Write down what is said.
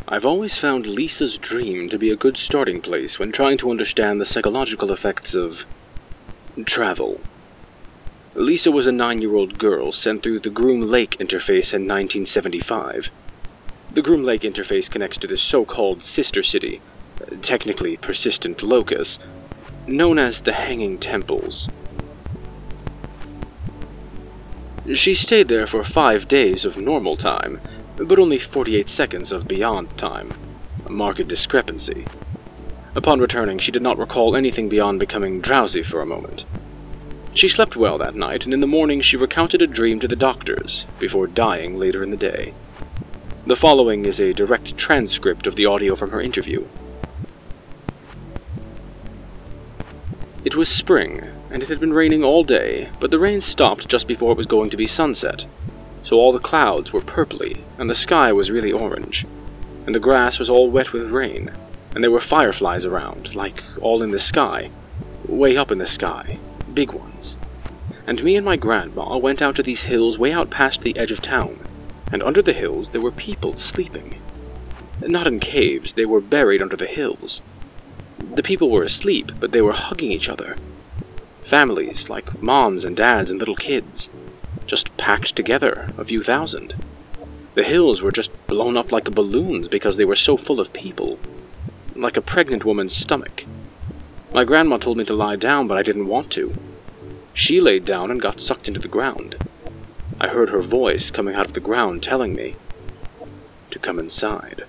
I've always found Lisa's dream to be a good starting place when trying to understand the psychological effects of travel. Lisa was a 9-year-old girl sent through the Groom Lake interface in 1975. The Groom Lake interface connects to the so-called sister city, technically persistent locus, known as the Hanging Temples. She stayed there for 5 days of normal time, but only 48 seconds of beyond time, a marked discrepancy. Upon returning, she did not recall anything beyond becoming drowsy for a moment. She slept well that night, and in the morning she recounted a dream to the doctors, before dying later in the day. The following is a direct transcript of the audio from her interview. It was spring, and it had been raining all day, but the rain stopped just before it was going to be sunset, so all the clouds were purply, and the sky was really orange, and the grass was all wet with rain, and there were fireflies around, like all in the sky, way up in the sky, big ones. And me and my grandma went out to these hills way out past the edge of town, and under the hills there were people sleeping. Not in caves, they were buried under the hills. The people were asleep, but they were hugging each other. Families, like moms and dads and little kids, just packed together, a few thousand. The hills were just blown up like balloons because they were so full of people, like a pregnant woman's stomach. My grandma told me to lie down, but I didn't want to. She laid down and got sucked into the ground. I heard her voice coming out of the ground telling me to come inside.